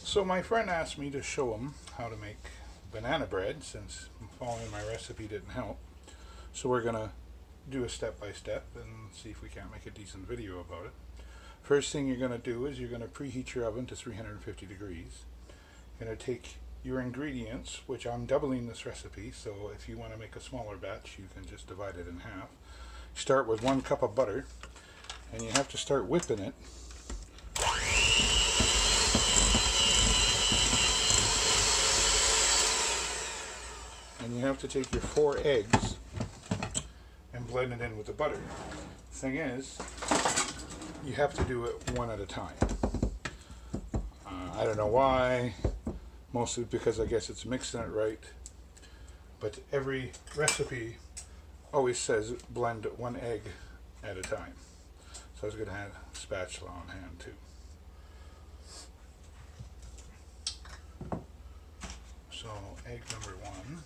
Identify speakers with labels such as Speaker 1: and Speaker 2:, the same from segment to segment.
Speaker 1: So my friend asked me to show him how to make banana bread since following my recipe didn't help. So we're gonna do a step by step and see if we can't make a decent video about it. First thing you're gonna do is you're gonna preheat your oven to 350 degrees. You're gonna take your ingredients, which I'm doubling this recipe, so if you want to make a smaller batch you can just divide it in half. Start with 1 cup of butter and you have to start whipping it. And you have to take your 4 eggs and blend it in with the butter. Thing is, you have to do it one at a time. I don't know why, mostly because I guess it's mixing it right, but every recipe always says blend 1 egg at a time. So I was going to have a spatula on hand too. So egg number 1.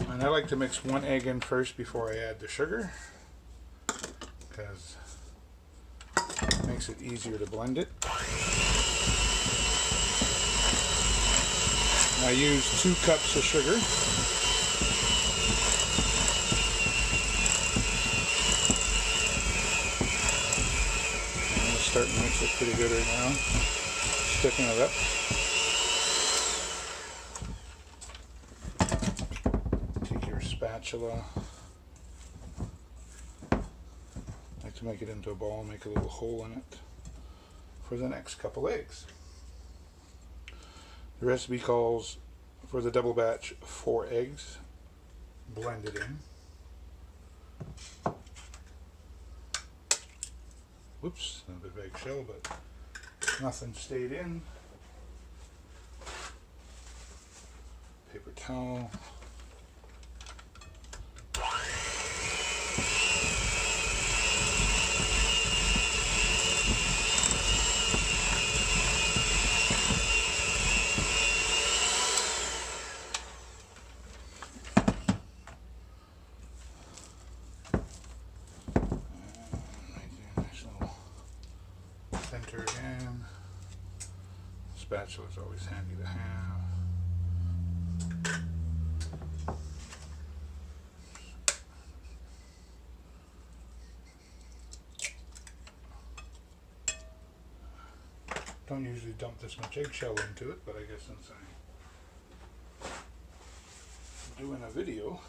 Speaker 1: And I like to mix 1 egg in first before I add the sugar, because it makes it easier to blend it. I use 2 cups of sugar. I'm going to start to mix it pretty good right now, sticking it up. Spatula. I like to make it into a ball and make a little hole in it for the next couple eggs. The recipe calls for the double batch 4 eggs blended in. Whoops, a bit of eggshell, but nothing stayed in. Paper towel. Center again. Spatula is always handy to have. Don't usually dump this much eggshell into it, but I guess since I'm doing a video,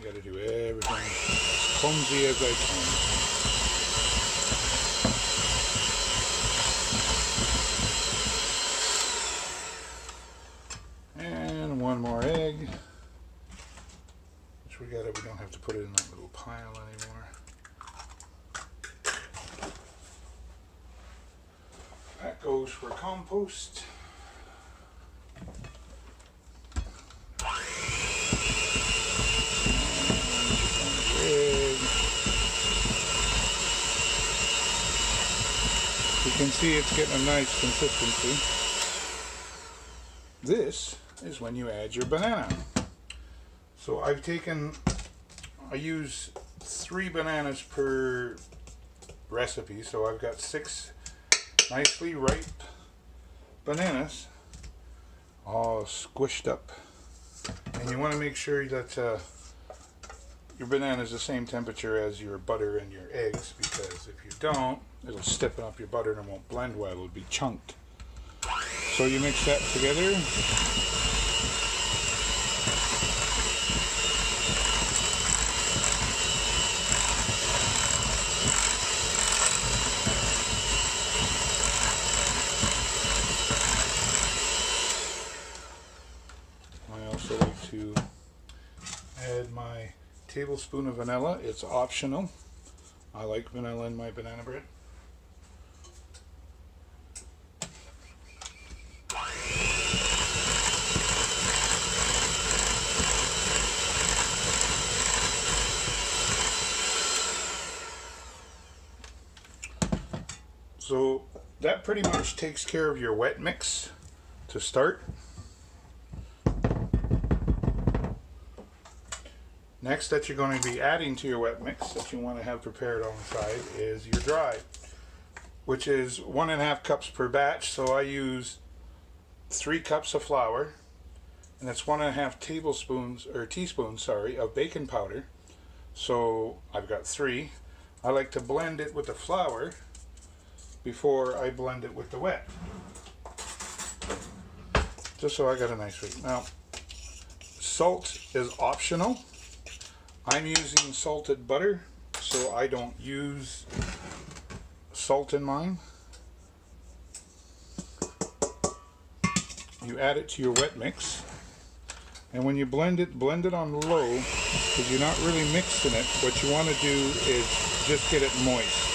Speaker 1: I gotta do everything as clumsy as I can. And 1 more egg, which we don't have to put it in that little pile anymore. That goes for compost. You can see it's getting a nice consistency. This is when you add your banana. So I use 3 bananas per recipe, so I've got 6 nicely ripe bananas all squished up. And you want to make sure that your banana is the same temperature as your butter and your eggs, because if you don't, it'll stiffen up your butter and it won't blend well, it'll be chunked. So you mix that together. I also like to add my tablespoon of vanilla. It's optional. I like vanilla in my banana bread. So that pretty much takes care of your wet mix to start. Next that you're going to be adding to your wet mix that you want to have prepared on the side is your dry, which is 1.5 cups per batch. So I use 3 cups of flour, and that's 1.5 tablespoons or teaspoons, sorry, of baking powder. So I've got 3. I like to blend it with the flour before I blend it with the wet, just so I got a nice rate. Now, salt is optional. I'm using salted butter, so I don't use salt in mine. You add it to your wet mix, and when you blend it on low, because you're not really mixing it. What you want to do is just get it moist.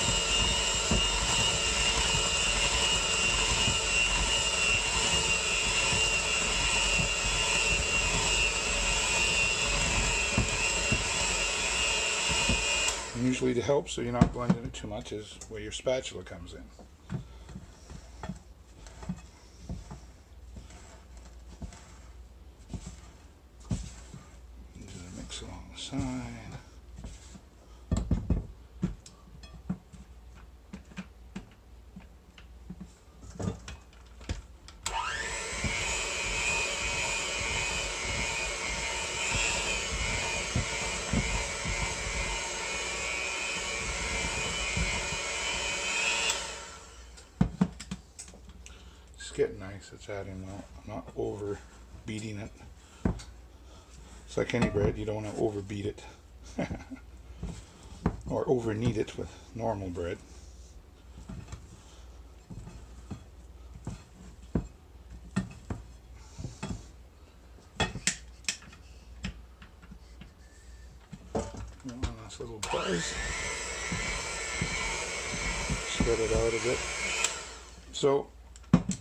Speaker 1: And usually to help so you're not blending it too much is where your spatula comes in. Do the mix along the side. It's getting nice. It's adding well. I'm not over beating it. It's like any bread, you don't want to overbeat it or over knead it with normal bread. One last little buzz. Spread it out a bit. So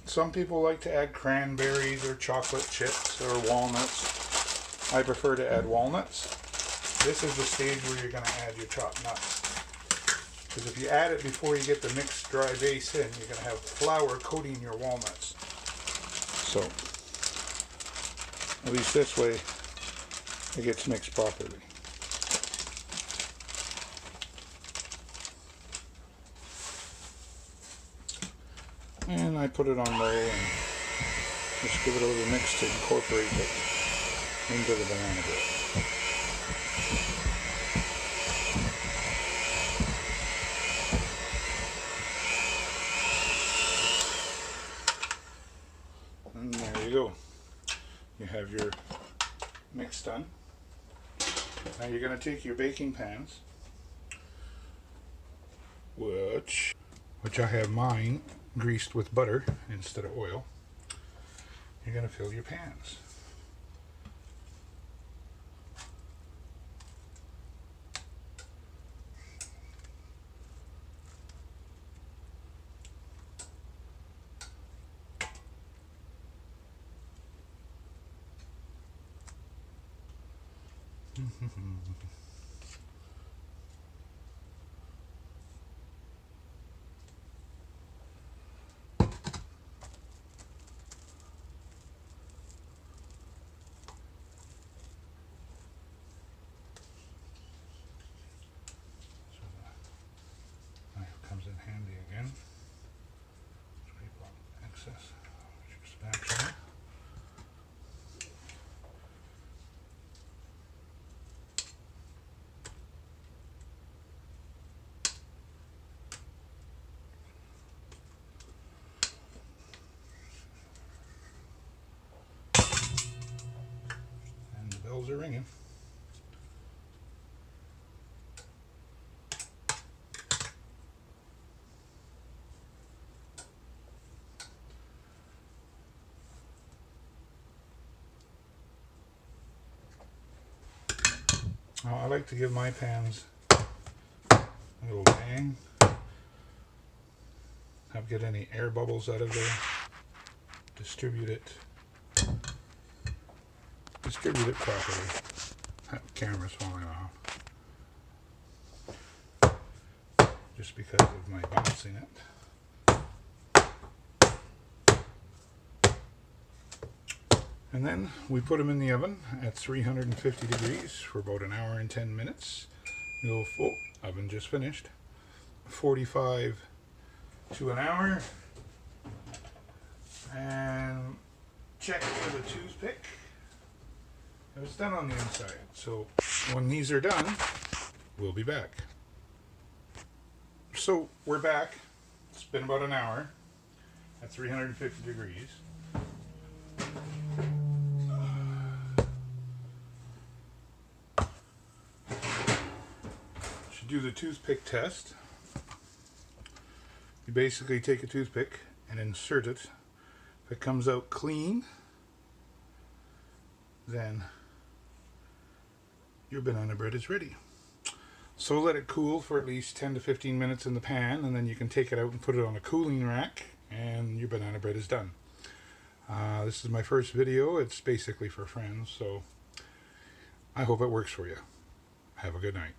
Speaker 1: some people like to add cranberries or chocolate chips or walnuts. I prefer to add walnuts. This is the stage where you're going to add your chopped nuts. Because if you add it before you get the mixed dry base in, you're going to have flour coating your walnuts. So, at least this way, it gets mixed properly. And I put it on low and just give it a little mix to incorporate it into the banana bread. And there you go. You have your mix done. Now you're going to take your baking pans, which I have mine greased with butter instead of oil. You're going to fill your pans. Comes in handy again. Scrape off excess spatula. And the bells are ringing. I like to give my pans a little bang. Not get any air bubbles out of there. Distribute it properly. That camera's falling off just because of my bouncing it. And then we put them in the oven at 350 degrees for about an hour and 10 minutes. Go full, oven just finished. 45 to an hour. And check with a toothpick. It was done on the inside. So when these are done, we'll be back. So we're back. It's been about an hour at 350 degrees. Should do the toothpick test. You basically take a toothpick and insert it. If it comes out clean, then your banana bread is ready. So let it cool for at least 10 to 15 minutes in the pan, and then you can take it out and put it on a cooling rack, and your banana bread is done. This is my first video. It's basically for friends, so I hope it works for you. Have a good night.